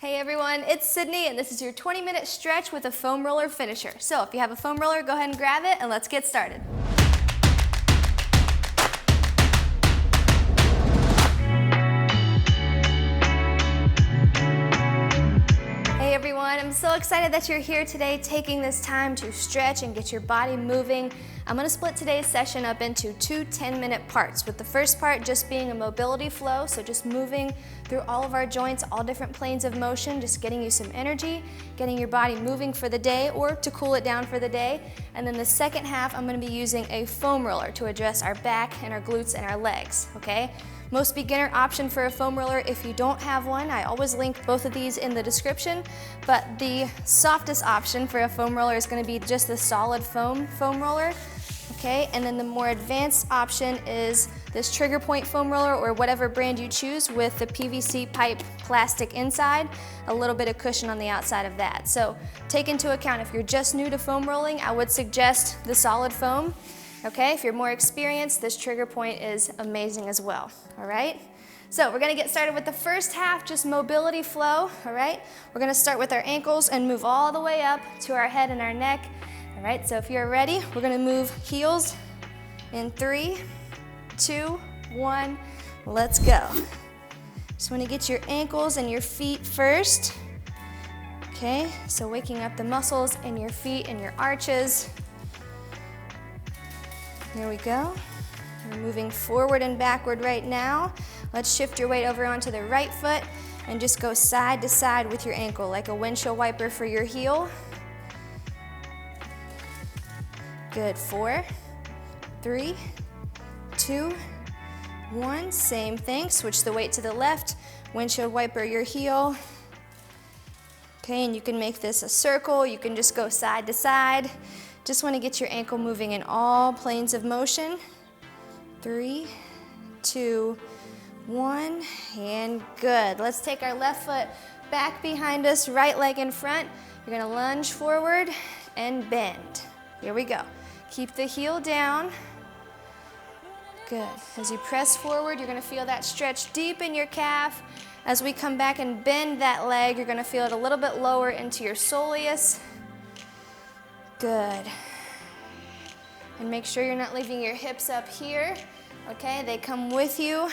Hey everyone, it's Sydney and this is your 20-minute stretch with a foam roller finisher. So if you have a foam roller, go ahead and grab it and let's get started. Hey everyone, I'm so excited that you're here today taking this time to stretch and get your body moving. I'm going to split today's session up into two 10-minute parts, with the first part just being a mobility flow, so just moving through all of our joints, all different planes of motion, just getting you some energy, getting your body moving for the day or to cool it down for the day. And then the second half, I'm going to be using a foam roller to address our back and our glutes and our legs, okay? Most beginner option for a foam roller. If you don't have one, I always link both of these in the description, but the softest option for a foam roller is going to be just the solid foam roller. Okay, and then the more advanced option is this trigger point foam roller, or whatever brand you choose, with the PVC pipe plastic inside, a little bit of cushion on the outside of that. So take into account, if you're just new to foam rolling, I would suggest the solid foam. Okay, if you're more experienced, this trigger point is amazing as well. All right, so we're gonna get started with the first half, just mobility flow. All right, we're gonna start with our ankles and move all the way up to our head and our neck. All right, so if you're ready, we're gonna move heels in 3, 2, 1, let's go. Just wanna get your ankles and your feet first. Okay, so waking up the muscles in your feet and your arches. Here we go. We're moving forward and backward right now. Let's shift your weight over onto the right foot and just go side to side with your ankle, like a windshield wiper for your heel. Good, 4, 3, 2, 1, same thing. Switch the weight to the left, windshield wiper your heel. Okay, and you can make this a circle, you can just go side to side. Just want to get your ankle moving in all planes of motion. 3, 2, 1, and good. Let's take our left foot back behind us, right leg in front. You're gonna lunge forward and bend. Here we go. Keep the heel down. Good. As you press forward, you're gonna feel that stretch deep in your calf. As we come back and bend that leg, you're gonna feel it a little bit lower into your soleus. Good. And make sure you're not leaving your hips up here. Okay, they come with you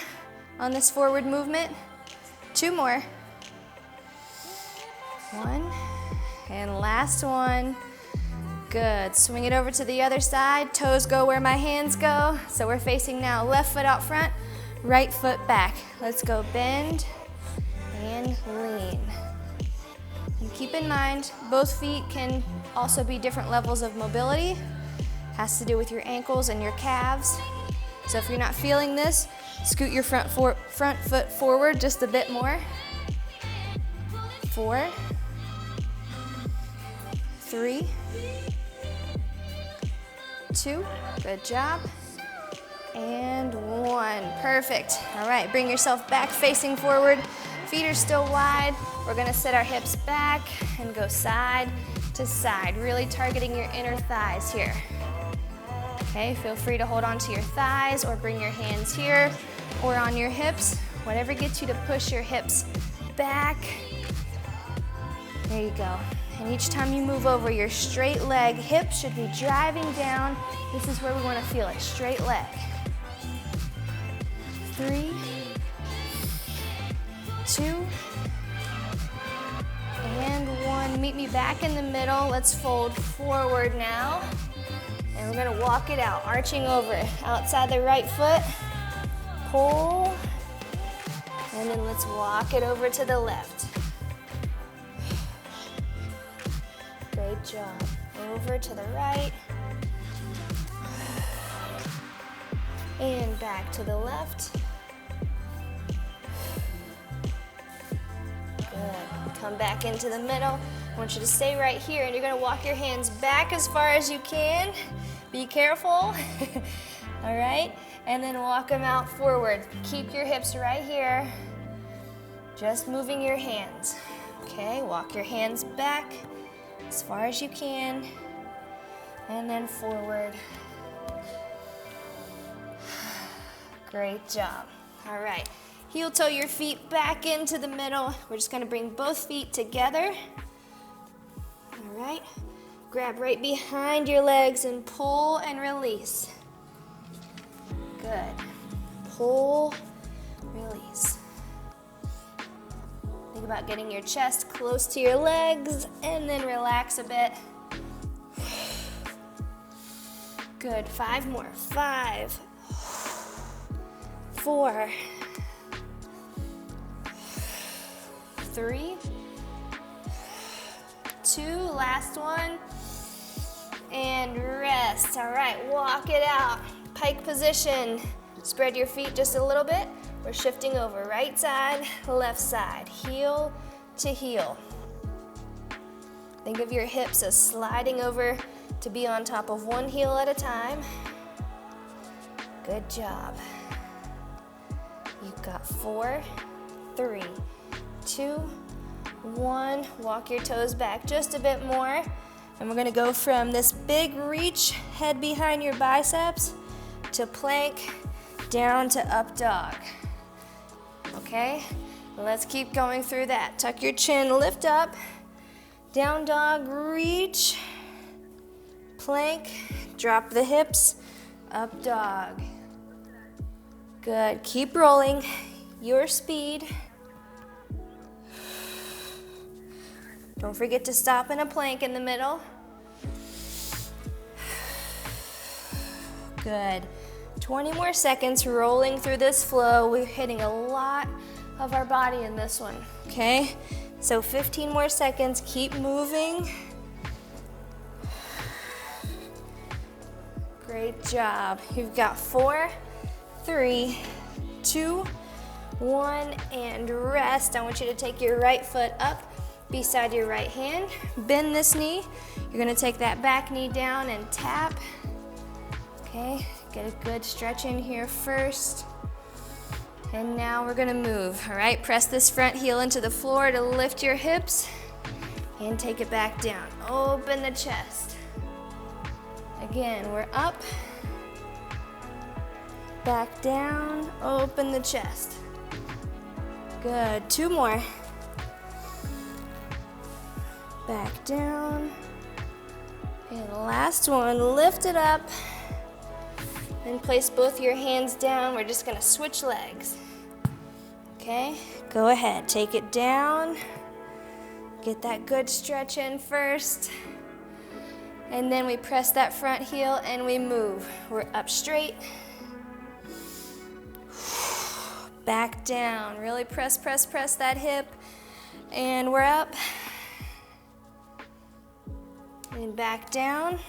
on this forward movement. 2 more. 1, and last one. Good. Swing it over to the other side. Toes go where my hands go. So we're facing now left foot out front, right foot back. Let's go bend and lean. And keep in mind, both feet can also be different levels of mobility. Has to do with your ankles and your calves. So if you're not feeling this, scoot your front foot forward just a bit more. 4, 3, 2, good job, and 1, perfect. All right, bring yourself back facing forward. Feet are still wide. We're gonna sit our hips back and go side to side, really targeting your inner thighs here. Okay, feel free to hold on to your thighs or bring your hands here or on your hips, whatever gets you to push your hips back. There you go. And each time you move over, your straight leg, hips should be driving down. This is where we want to feel it, straight leg. 3, 2, and 1. Meet me back in the middle. Let's fold forward now. And we're gonna walk it out, arching over outside the right foot. Pull. And then let's walk it over to the left. Great job. Over to the right. And back to the left. Good. Come back into the middle. I want you to stay right here, and you're gonna walk your hands back as far as you can. Be careful. All right? And then walk them out forward. Keep your hips right here. Just moving your hands. Okay, walk your hands back as far as you can, and then forward. Great job. All right, Heel toe your feet back into the middle. We're just gonna bring both feet together. All right, grab right behind your legs and pull and release. Good. Pull, release. Think about getting your chest close to your legs and then relax a bit. Good, 5 more. 5, 4, 3, 2, last one, and rest. All right, walk it out. Pike position. Spread your feet just a little bit. We're shifting over, right side, left side, heel to heel. Think of your hips as sliding over to be on top of one heel at a time. Good job. You've got 4, 3, 2, 1. Walk your toes back just a bit more. And we're gonna go from this big reach, head behind your biceps, to plank, down to up dog. Okay, let's keep going through that. Tuck your chin, lift up, down dog, reach, plank, drop the hips, up dog. Good, keep rolling, your speed. Don't forget to stop in a plank in the middle. Good. 20 more seconds rolling through this flow. We're hitting a lot of our body in this one, okay? So 15 more seconds, keep moving. Great job. You've got 4, 3, 2, 1, and rest. I want you to take your right foot up beside your right hand. Bend this knee. You're gonna take that back knee down and tap. Okay, get a good stretch in here first. And now we're gonna move, all right? Press this front heel into the floor to lift your hips and take it back down. Open the chest. Again, we're up, back down, open the chest. Good, 2 more. Back down. And last one, lift it up. And place both your hands down. We're just gonna switch legs. Okay, go ahead, take it down. Get that good stretch in first. And then we press that front heel and we move. We're up straight. Back down, really press, press, press that hip. And we're up. And back down.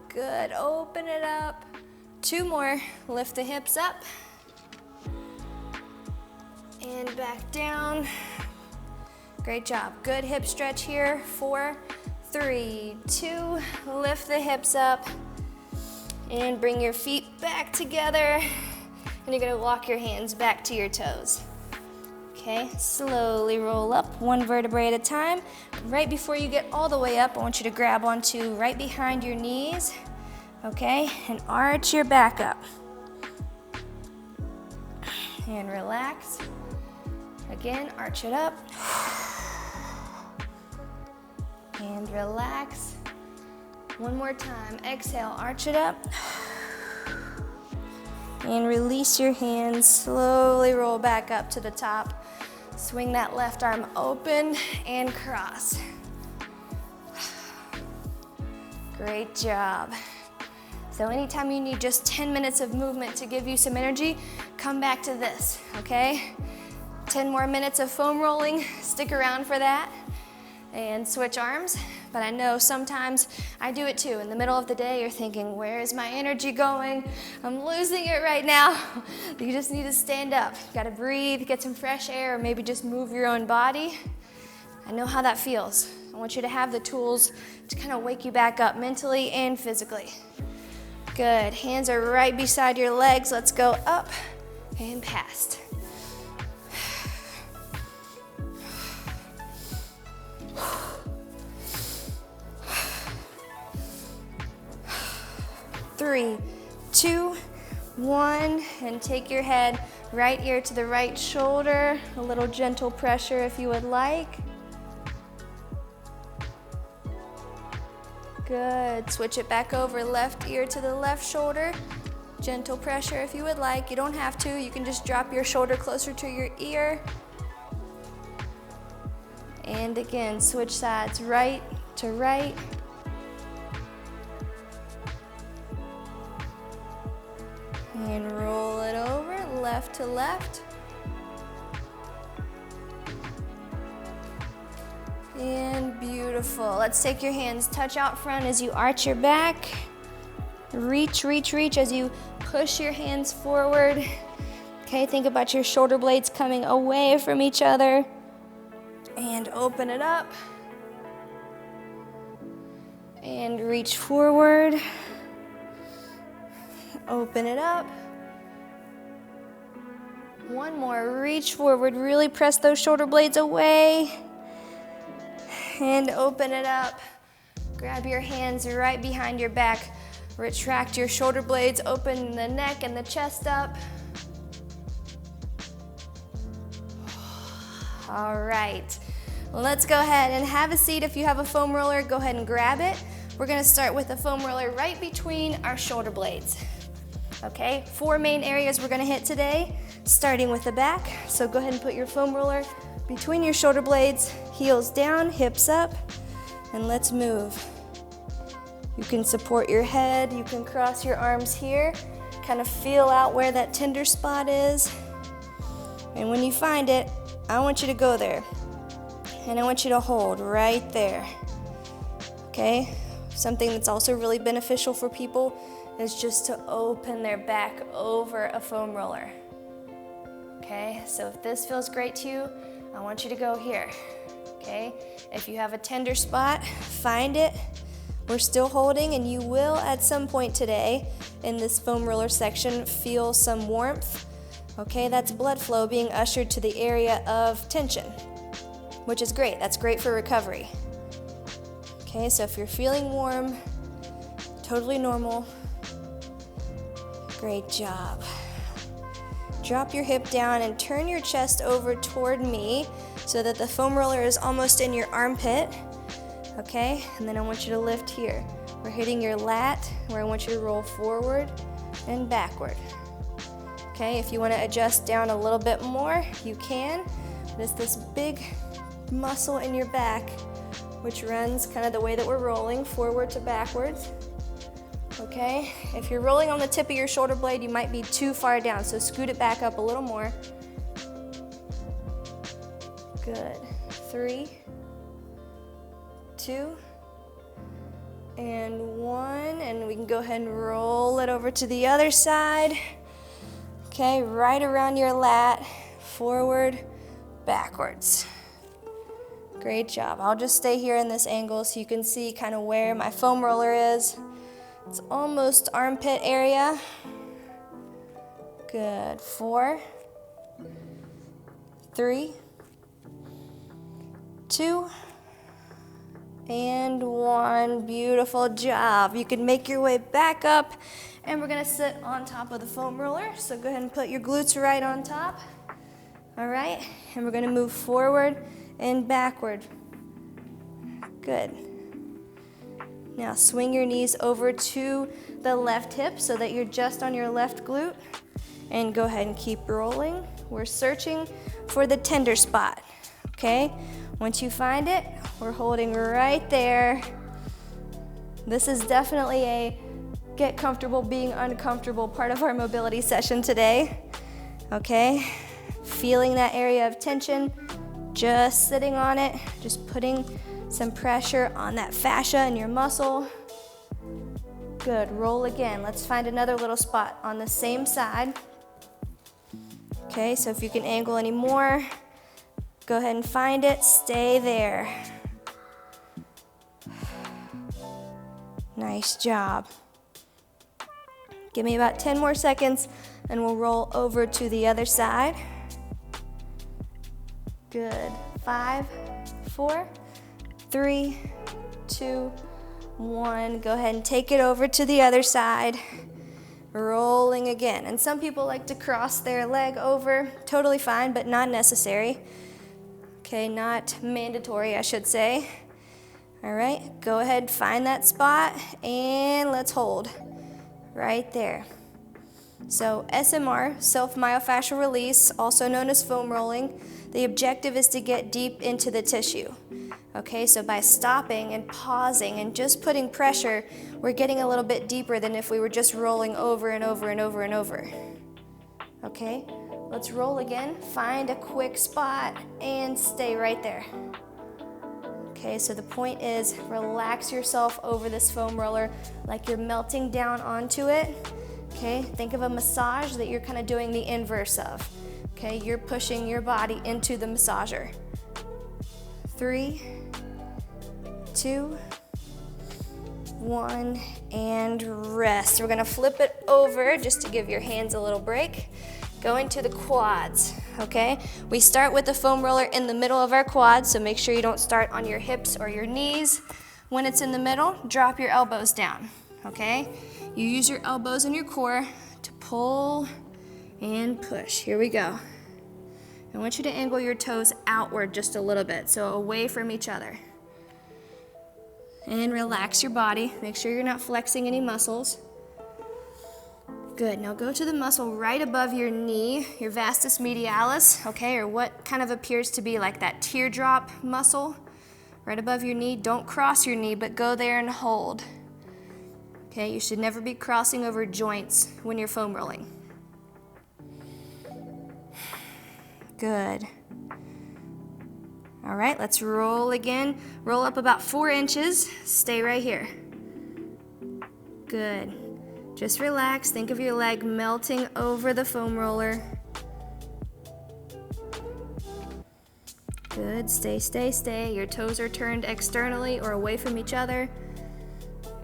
Good, open it up. 2 more, lift the hips up. And back down. Great job, good hip stretch here. 4, 3, 2, lift the hips up. And bring your feet back together. And you're gonna walk your hands back to your toes. Okay, slowly roll up, 1 vertebrae at a time. Right before you get all the way up, I want you to grab onto right behind your knees. Okay, and arch your back up. And relax. Again, arch it up. And relax. 1 more time. Exhale, arch it up. And release your hands. Slowly roll back up to the top. Swing that left arm open and cross. Great job. So anytime you need just 10 minutes of movement to give you some energy, come back to this, okay? 10 more minutes of foam rolling, stick around for that, and switch arms. But I know sometimes I do it too. In the middle of the day, you're thinking, where is my energy going? I'm losing it right now. You just need to stand up. You gotta breathe, get some fresh air, or maybe just move your own body. I know how that feels. I want you to have the tools to kind of wake you back up mentally and physically. Good, hands are right beside your legs. Let's go up and past. Three, 2, 1, and take your head Right ear to the right shoulder, a little gentle pressure if you would like. Good, switch it back over, left ear to the left shoulder. Gentle pressure if you would like. You don't have to, you can just drop your shoulder closer to your ear. And again, switch sides, right to right. And roll it over, left to left. And beautiful. Let's take your hands, touch out front as you arch your back. Reach, reach, reach as you push your hands forward. Okay, think about your shoulder blades coming away from each other. And open it up. And reach forward. Open it up. One more, reach forward, really press those shoulder blades away. And open it up. Grab your hands right behind your back. Retract your shoulder blades, open the neck and the chest up. All right, let's go ahead and have a seat. If you have a foam roller, go ahead and grab it. We're gonna start with a foam roller right between our shoulder blades. Okay, 4 main areas we're gonna hit today, starting with the back. So go ahead and put your foam roller between your shoulder blades, heels down, hips up, and let's move. You can support your head, you can cross your arms here, kind of feel out where that tender spot is. And when you find it, I want you to go there. And I want you to hold right there. Okay? Something that's also really beneficial for people is just to open their back over a foam roller. Okay? So if this feels great to you, I want you to go here. Okay? If you have a tender spot, find it. We're still holding, and you will at some point today in this foam roller section feel some warmth. Okay, that's blood flow being ushered to the area of tension, which is great. That's great for recovery. Okay, so if you're feeling warm, totally normal. Great job. Drop your hip down and turn your chest over toward me so that the foam roller is almost in your armpit. Okay, and then I want you to lift here. We're hitting your lat, where I want you to roll forward and backward. Okay, if you want to adjust down a little bit more, you can. But it's this big muscle in your back, which runs kind of the way that we're rolling, forward to backwards. Okay, if you're rolling on the tip of your shoulder blade, you might be too far down, so scoot it back up a little more. Good. 3, 2, and 1, and we can go ahead and roll it over to the other side. Okay, right around your lat, forward, backwards. Great job. I'll just stay here in this angle so you can see kind of where my foam roller is. It's almost armpit area. Good. 4, 3, 2, and 1. Beautiful job. You can make your way back up, and we're gonna sit on top of the foam roller. So go ahead and put your glutes right on top. All right, and we're gonna move forward and backward. Good. Now swing your knees over to the left hip so that you're just on your left glute, and go ahead and keep rolling. We're searching for the tender spot, okay? Once you find it, we're holding right there. This is definitely a get comfortable being uncomfortable part of our mobility session today, okay? Feeling that area of tension, just sitting on it, just putting some pressure on that fascia in your muscle. Good, roll again. Let's find another little spot on the same side. Okay, so if you can angle any more, go ahead and find it, stay there. Nice job. Give me about 10 more seconds and we'll roll over to the other side. Good. 5, 4, 3, 2, 1. Go ahead and take it over to the other side. rolling again. And some people like to cross their leg over, totally fine, but not necessary. Okay, not mandatory, I should say. All right, go ahead, find that spot, and let's hold right there. So SMR, self-myofascial release, also known as foam rolling, the objective is to get deep into the tissue. Okay, so by stopping and pausing and just putting pressure, we're getting a little bit deeper than if we were just rolling over and over and over and over. Okay, let's roll again, find a quick spot, and stay right there. Okay, so the point is relax yourself over this foam roller like you're melting down onto it. Okay, think of a massage that you're kind of doing the inverse of. Okay, you're pushing your body into the massager. 3, 2, 1, and rest. We're gonna flip it over just to give your hands a little break. Going to the quads, okay? We start with the foam roller in the middle of our quads, so make sure you don't start on your hips or your knees. When it's in the middle, drop your elbows down, okay? You use your elbows and your core to pull and push. Here we go. I want you to angle your toes outward just a little bit, so away from each other. And relax your body. Make sure you're not flexing any muscles. Good, now go to the muscle right above your knee, your vastus medialis, okay, or what kind of appears to be like that teardrop muscle right above your knee. Don't cross your knee, but go there and hold. Okay, you should never be crossing over joints when you're foam rolling. Good. All right, let's roll again. Roll up about 4 inches. Stay right here. Good. Just relax. Think of your leg melting over the foam roller. Good. Stay, stay, stay. Your toes are turned externally or away from each other.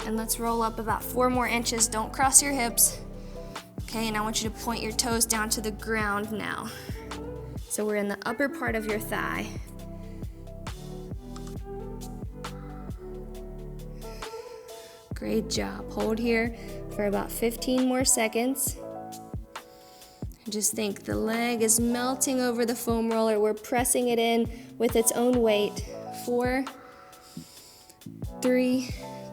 And let's roll up about 4 more inches. Don't cross your hips. Okay, and I want you to point your toes down to the ground now. So we're in the upper part of your thigh. Great job. Hold here for about 15 more seconds. Just think the leg is melting over the foam roller. We're pressing it in with its own weight. 4, 3,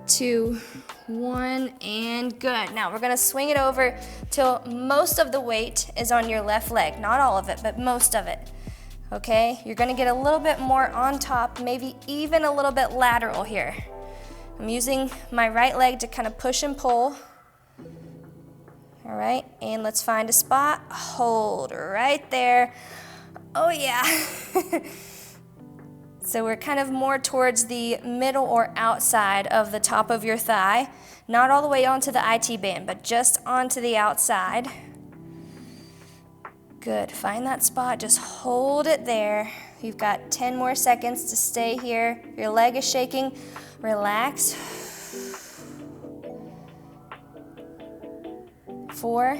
2, 1, and good. Now we're gonna swing it over till most of the weight is on your left leg. Not all of it, but most of it. Okay? You're gonna get a little bit more on top, maybe even a little bit lateral here. I'm using my right leg to kind of push and pull. All right, and let's find a spot. Hold right there. Oh yeah. So we're kind of more towards the middle or outside of the top of your thigh. Not all the way onto the IT band, but just onto the outside. Good, find that spot, just hold it there. You've got 10 more seconds to stay here. Your leg is shaking, relax. 4,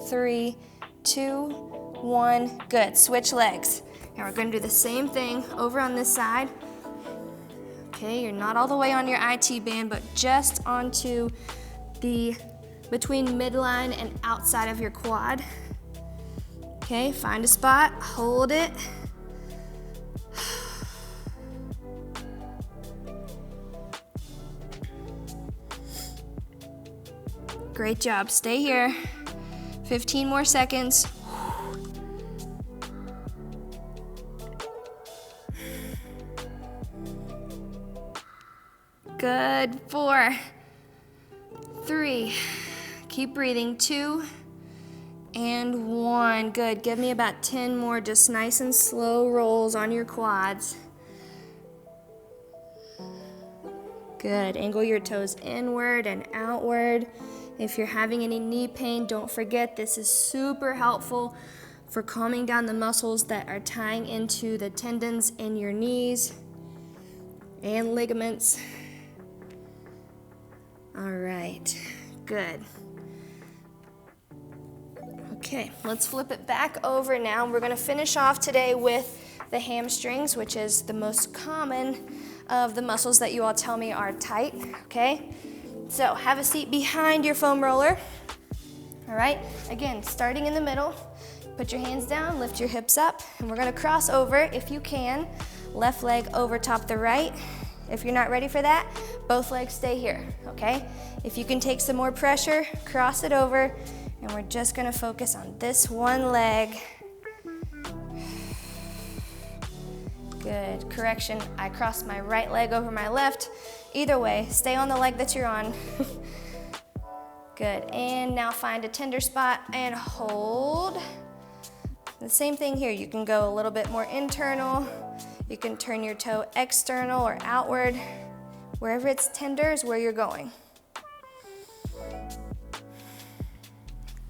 3, 2, 1, good, switch legs. Now we're gonna do the same thing over on this side. Okay, you're not all the way on your IT band, but just onto the, between midline and outside of your quad. Okay, find a spot, hold it. Great job, stay here. 15 more seconds. Good, 4, 3, keep breathing, 2, and 1. Good, give me about 10 more, just nice and slow rolls on your quads. Good, angle your toes inward and outward. If you're having any knee pain, don't forget this is super helpful for calming down the muscles that are tying into the tendons in your knees and ligaments. All right, good. Okay, let's flip it back over now. We're gonna finish off today with the hamstrings, which is the most common of the muscles that you all tell me are tight, okay? So have a seat behind your foam roller. All right, again, starting in the middle, put your hands down, lift your hips up, and we're gonna cross over, if you can, left leg over top the right. If you're not ready for that, both legs stay here, okay? If you can take some more pressure, cross it over, and we're just gonna focus on this one leg. Good, correction, I crossed my right leg over my left. Either way, stay on the leg that you're on. Good, and now find a tender spot and hold. The same thing here, you can go a little bit more internal. You can turn your toe external or outward. Wherever it's tender is where you're going.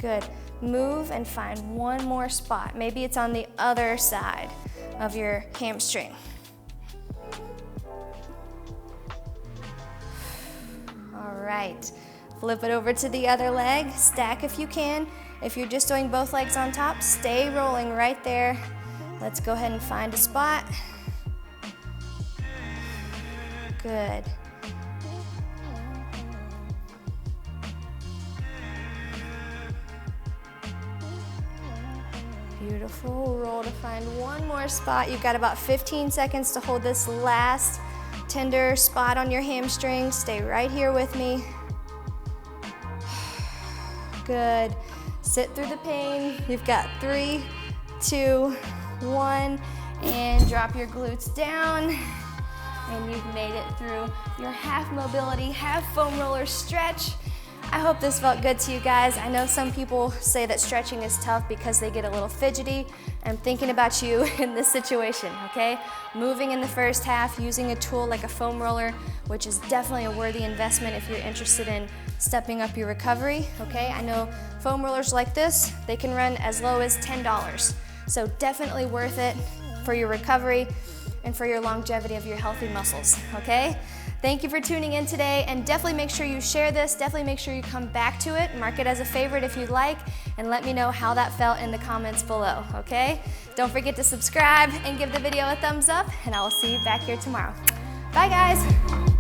Good, move and find one more spot. Maybe it's on the other side of your hamstring. All right, flip it over to the other leg, stack if you can. If you're just doing both legs on top, stay rolling right there. Let's go ahead and find a spot. Good. Beautiful, roll to find one more spot. You've got about 15 seconds to hold this last tender spot on your hamstring. Stay right here with me. Good. Sit through the pain. You've got 3, 2, 1, and drop your glutes down. And you've made it through your half mobility, half foam roller stretch. I hope this felt good to you guys. I know some people say that stretching is tough because they get a little fidgety. I'm thinking about you in this situation, okay? Moving in the first half, using a tool like a foam roller, which is definitely a worthy investment if you're interested in stepping up your recovery, okay? I know foam rollers like this, they can run as low as $10. So definitely worth it for your recovery and for your longevity of your healthy muscles, okay? Thank you for tuning in today, and definitely make sure you share this, definitely make sure you come back to it, mark it as a favorite if you'd like, and let me know how that felt in the comments below, okay? Don't forget to subscribe and give the video a thumbs up, and I will see you back here tomorrow. Bye guys.